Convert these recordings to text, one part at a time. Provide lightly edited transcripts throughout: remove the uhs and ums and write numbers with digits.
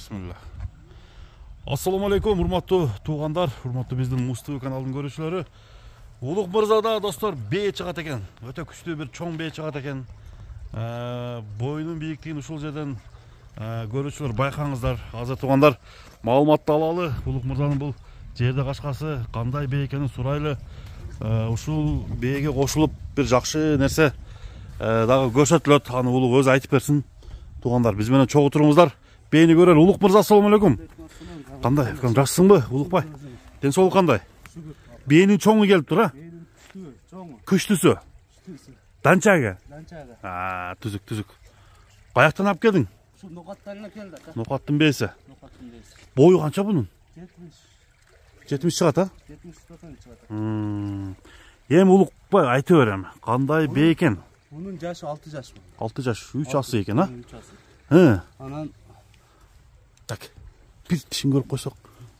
Bismillah. Assalamu alaikum, урматтуу туугандар, урматтуу биздин Муз ТВ каналынын көрүүчүлөрү. Улук мырзада достор бээ чыгат экен. Өтө күчтүү бир чоң бээ чыгат экен. Боюнун бийиктигин ушул жерден көрүүчүлөр байкаңыздар. Азыр туугандар, маалыматты алалы. Улук мырзанын бул жерде качкасы кандай бээ экенин сурайлы. Ушул бээге кошулуп бир жакшы нерсе дагы көрсөтүлөт. Аны улук өзү айтып берсин. Туугандар, биз менен чогуу туруңуздар. Бээни көрөлү. Улук мырза, ассаламу алейкум. Кандай? Жакшысыңбы, улукбай? Ден соолук кандай? Бээнин чоңу келип тур, а? Күчтүүсү. Данчага. Түзүк. Каяктан алып келдиң? Ушул Нокаттан келди. Нокаттын бээси. Бою канча бунун? 70 чыгат, а? 70 чыгат. Эми улукбай айтып берем. Кандай бээ экен? Bunun yaşı 6 yaş mı? 6 yaş, 3 асы екен, а? 3 асы. Анан так, бир тишин көрүп койсок,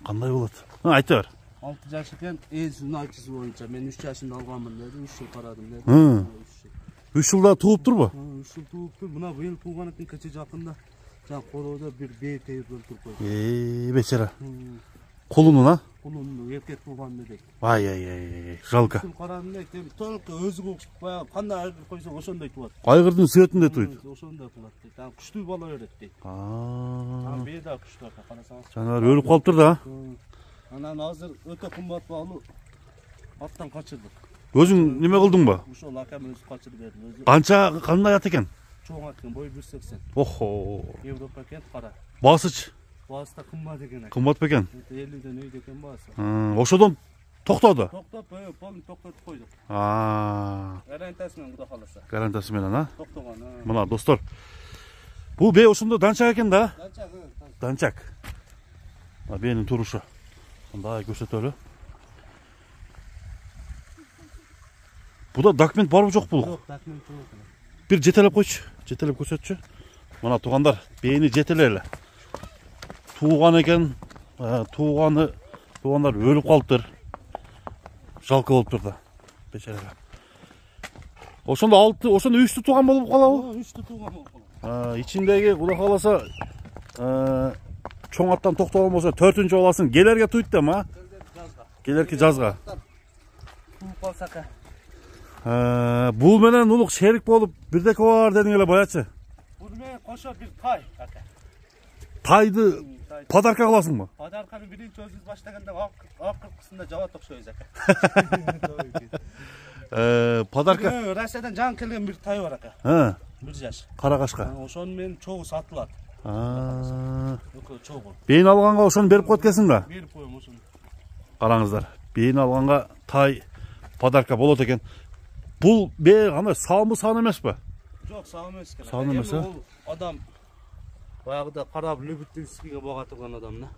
кандай болот? Айта бер. 6 yaş eкен, эзинин айтчысы боюнча мен 3 жашында алганмын деди, 3 жыл карадым деди. 3 жылда тууп турбу? 3 жыл туупту. Мына быйыл тууган экен, кече жакында жан колодо бир бээ терип өлтүрүп койду. Бечара. Кулунун, а? Кулунун эркек тууган деди. Ай, жалко. Карадым деди, толук өзү баягы кандай айгыр койсо ошондой тууат. Айгырдын сыйытындай туйт. Ошондой туулат дейт. Күчтүү бала берет дейт. Бээ да күчтүү экен, карасаңыз. Жанагы өлүп калыптыр да. Анан азыр өтө кымбат баалуу аттан качырдык. Өзүң неме кылдыңбы? Ушул акам өзү качырып берди. Канча кандай ат экен? Чоң ат экен, бою 180. Охо. Европа экен, кара. Басыч. Баасы кымбат экен. Кымбат бекен? 50ден өйдө экен баасы. Ошодон токтоду. Токтоп, полный токтотуп койдук. Гарантиясы менен Кудай кааласа. Гарантиясы менен, а? Токтогон. Мына достор. Бул бээ ошондо данчак экен да? Данчак. Бээнин турушу. Мындай көрсөтөлү. Буда документ барбы жок бул? Жок, документ жок. Бир жетелеп койчу. Жетелеп көрсөтчү. Мына туугандар, бээни жетелели. Тууган экен, туугандар өлүп калыптыр. Жалко болуптур да. Бечара. Ошондо 3 тууган болуп калабы? 3 тууган болуп калат. Ичиндеги Кудай кааласа чоң аттан токтогон болсо 4-үнчү баласын келерге туйт да ма? Келерки жазга. Тууп калсака. Бул менен улук шерик болуп бирдеке бар дедиң эле баячы. Бул менен кошо бир тай ака. Тайды подарка кыласыңбы? Подарканы биринчи өзүбүз баштаганда акыркысында жабат окшойбуз ака. Подарка. Россиядан жаңы келген бир тай бар ака. 1 жаш. Карагашка. Ошону менен чогуу сатылат. Чогуу. Бейин алганга ошону берип коет экенсиң да? Берип коем ошону. Караңыздар. Бейин алганга тай подарка болот экен. Бул бээ кандай саамбы саан эмеспи? Жок, саам эмес экен. Саам эмес, а? Бул адам баягыда карап любительскийге бага турган адам да.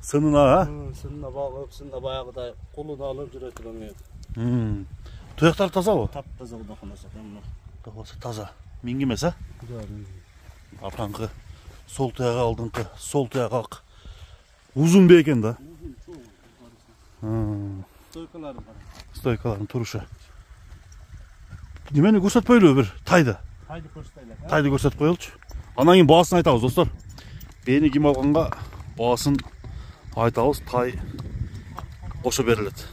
Сынына, а? Сынына багып, сынына баягыда колун алып жүрөт экен. Туяктар тазабы? Таптаза Кудай кааласа. Таза. Миң эмес, а? Аркаңкы, сол туягы алдыңкы, сол туягы ак. Узун бээ экен да. Стойкалары бар. Стойкаларын турушу. Немени көрсөтпөйлүбү бир тайды? Тайды көрсөтөлү. Тайды көрсөтүп коелучу. Анан кийин баасын айтабыз достор. Бээни ким алганга баасын айтабыз, тай кошо берилет.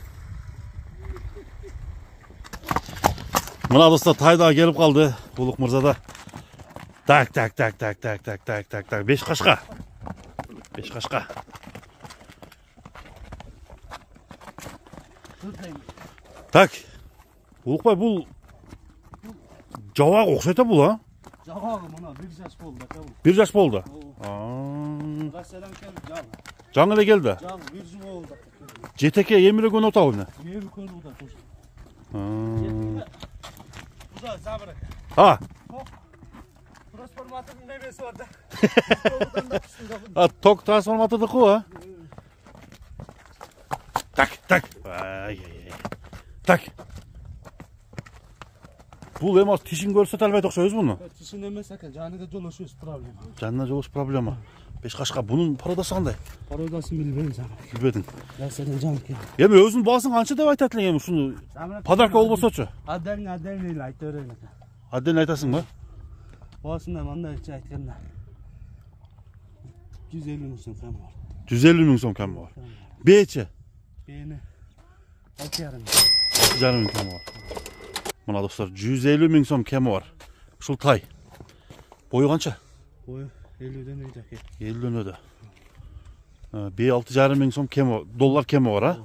Мына достор, тай дагы келип калды Улук мырзада. Так. 5 кашка. 5 кашка. Так. Улукбай, бул жабак окшойт бул, а? Жабагы мына 1 жаш болду ака. 1 жаш болду. Россиядан келди жаңы. Жаңы эле келди. Жаңы 1 жыл болду. Жетеке эмиле күнү отабы эмне? Эми көрүп да туш. Уза забыра. Трансформатордун немеси бар да. Ток трансформатордуку, а? Так. Так. Бул эми тишин көрсөтө албайт окшойбуз муну. Тишин эмес экен, жаныга жолошубуз проблема. Жанына жолуш проблема. 5 кашка. Бунун пародасы кандай? Пародасын билбейм жаңы. Билбедиң. Россиядан жаңы келди. Эми өзүнүн баасын канча деп айтат элең эми ушуну? Подарка болбосочу. Отдельно эле айта берейин. 1000 айтасың ба? Boğazında manda içe aytkanda. 150 ming so'm kam bor. 150 ming so'm kami bor. B'chi Beni 6,5 ming. 6,5 ming kami bor. Mana do'stlar, 150 ming so'm kami bor. Ушул тай. Boyu qancha? Boyu 50'den öde aka. 50'den öde. B 6,5 ming so'm kemi, dollar kemi var ha.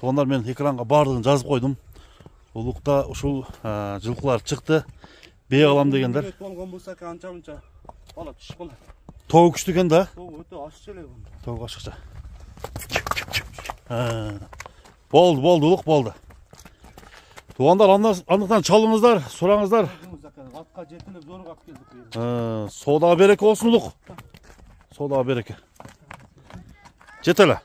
Tuğanlar men ekranга bardığını жазып koydum. Улукта ушул жылкылар чыкты. B alam degenler. Болгон болсо канча-мынча бала түшүп калат. Тоғы күчтү экен да. Тоғы өтө ашык эле бу. Тоғы ашыкча. Болду, улук болду. Туғандар андыктан чалыңыздар, сураңыздар. Атка жетилип зорго алып келдик. Сода береке болсун улук. Сода береке. Жетеле.